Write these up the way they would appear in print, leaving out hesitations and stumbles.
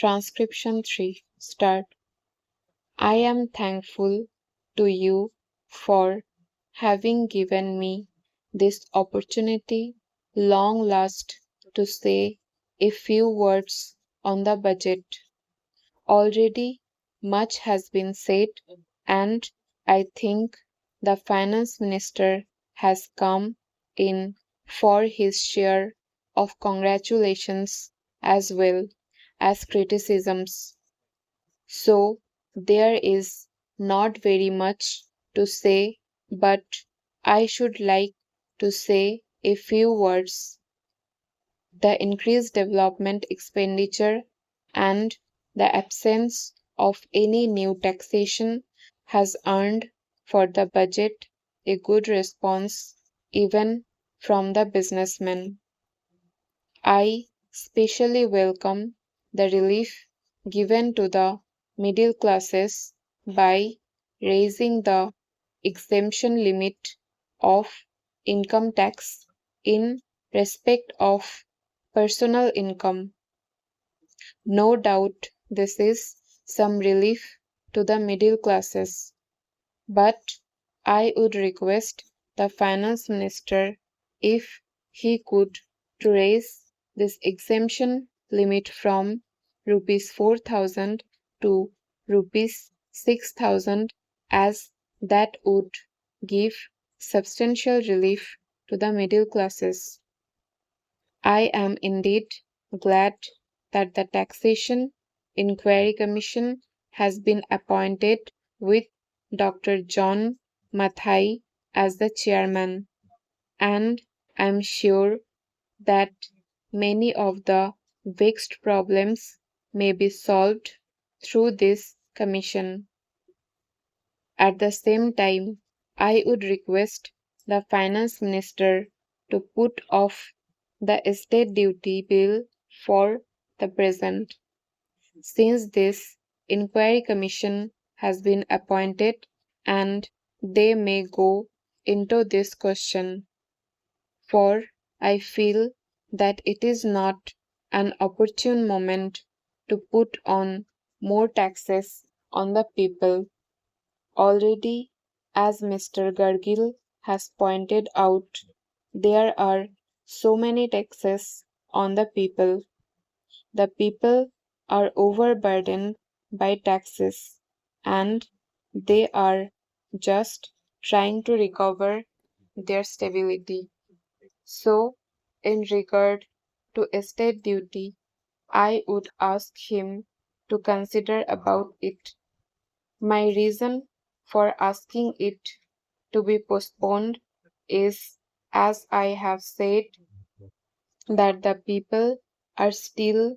Transcription 3. Start. I am thankful to you for having given me this opportunity long last to say a few words on the budget. Already much has been said, and I think the finance minister has come in for his share of congratulations as well as criticisms. So there is not very much to say, but I should like to say a few words. The increased development expenditure and the absence of any new taxation has earned for the budget a good response even from the businessmen. I specially welcome the relief given to the middle classes by raising the exemption limit of income tax in respect of personal income. No doubt this is some relief to the middle classes, but I would request the finance minister if he could to raise this exemption limit from rupees 4,000 to rupees 6,000, as that would give substantial relief to the middle classes. I am indeed glad that the Taxation Inquiry Commission has been appointed with Dr. John Mathai as the chairman, and I am sure that many of the vexed problems may be solved through this commission. At the same time, I would request the finance minister to put off the estate duty bill for the present, since this inquiry commission has been appointed and they may go into this question. For I feel that it is not an opportune moment to put on more taxes on the people. Already, as Mr. Gargil has pointed out, there are so many taxes on the people. The people are overburdened by taxes, and they are just trying to recover their stability. So, in regard to estate duty, I would ask him to consider about it. My reason for asking it to be postponed is, as I have said, that the people are still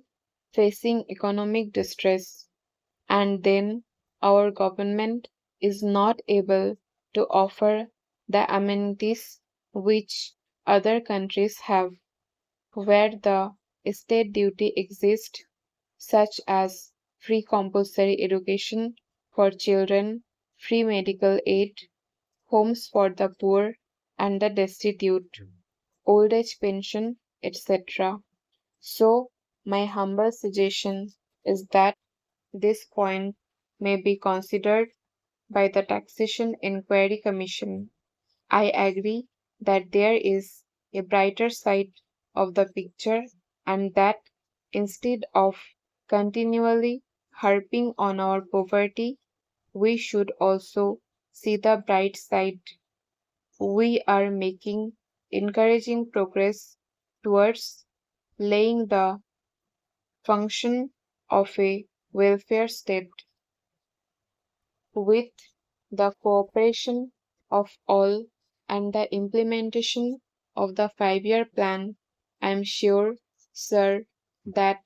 facing economic distress, and then our government is not able to offer the amenities which other countries have, where the estate duty exists, such as free compulsory education for children, free medical aid, homes for the poor and the destitute, old age pension, etc. So, my humble suggestion is that this point may be considered by the Taxation Inquiry Commission. I agree that there is a brighter side of the picture, and that instead of continually harping on our poverty, we should also see the bright side. We are making encouraging progress towards laying the function of a welfare state. With the cooperation of all and the implementation of the 5-year plan, I am sure, sir, that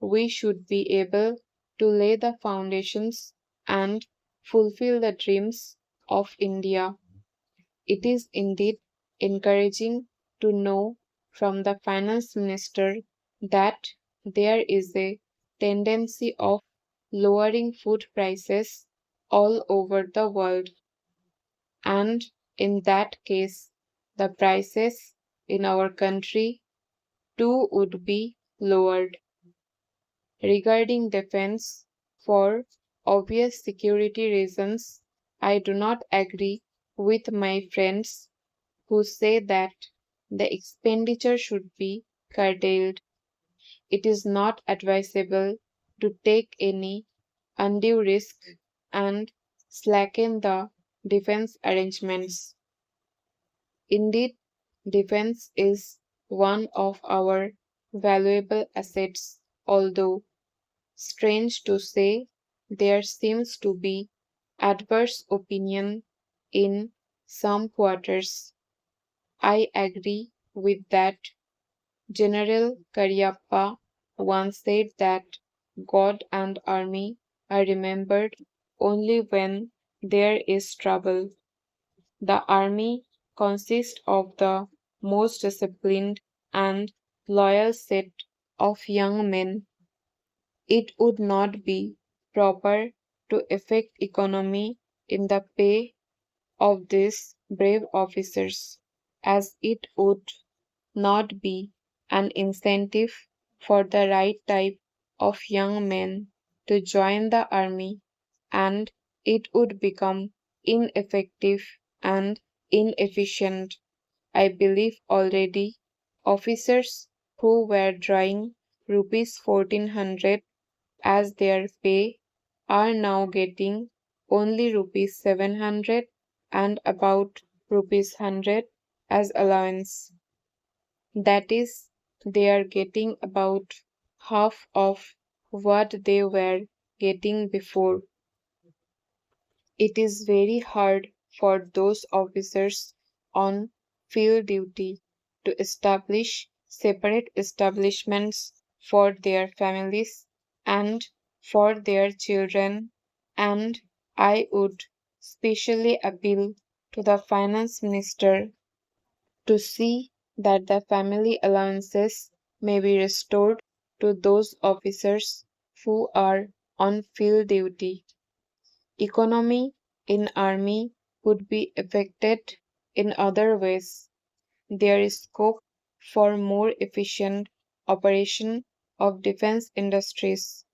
we should be able to lay the foundations and fulfill the dreams of India. It is indeed encouraging to know from the finance minister that there is a tendency of lowering food prices all over the world, and in that case, the prices in our country too would be lowered. Regarding defense, for obvious security reasons, I do not agree with my friends who say that the expenditure should be curtailed. It is not advisable to take any undue risk and slacken the defense arrangements. Indeed, defense is one of our valuable assets, although, strange to say, there seems to be adverse opinion in some quarters. I agree with that. General Cariappa once said that God and army are remembered only when there is trouble. The army consists of the most disciplined and loyal set of young men. It would not be proper to affect economy in the pay of these brave officers, as it would not be an incentive for the right type of young men to join the army, and it would become ineffective and inefficient. I believe already officers who were drawing rupees 1400 as their pay are now getting only rupees 700 and about rupees 100 as allowance. That is, they are getting about half of what they were getting before. It is very hard for those officers on field duty to establish separate establishments for their families and for their children, and I would specially appeal to the finance minister to see that the family allowances may be restored to those officers who are on field duty. Economy in army would be affected in other ways. There is scope for more efficient operation of defense industries,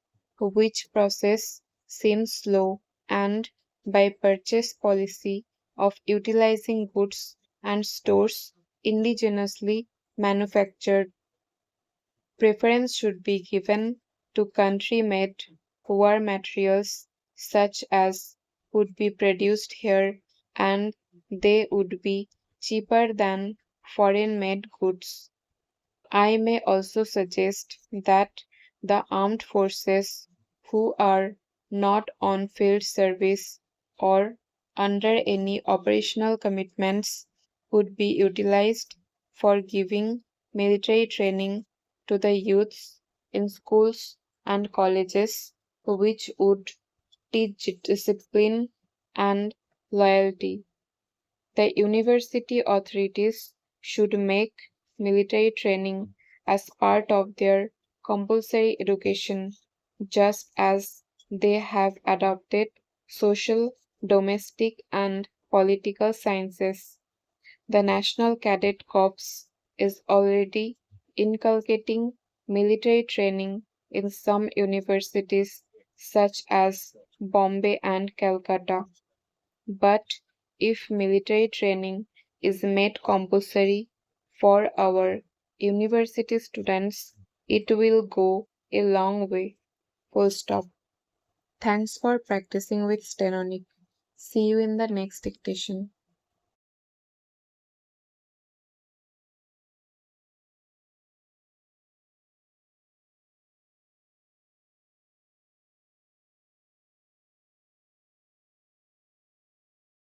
which process seems slow, and by purchase policy of utilizing goods and stores indigenously manufactured. Preference should be given to country-made war materials such as would be produced here, and they would be cheaper than foreign-made goods. I may also suggest that the armed forces who are not on field service or under any operational commitments would be utilized for giving military training to the youths in schools and colleges, which would teach discipline and loyalty. The university authorities should make military training as part of their compulsory education, just as they have adopted social, domestic, and political sciences. The National Cadet Corps is already inculcating military training in some universities, such as Bombay and Calcutta. But if military training is made compulsory for our university students, it will go a long way. Full stop. Thanks for practicing with Stenonic. See you in the next dictation.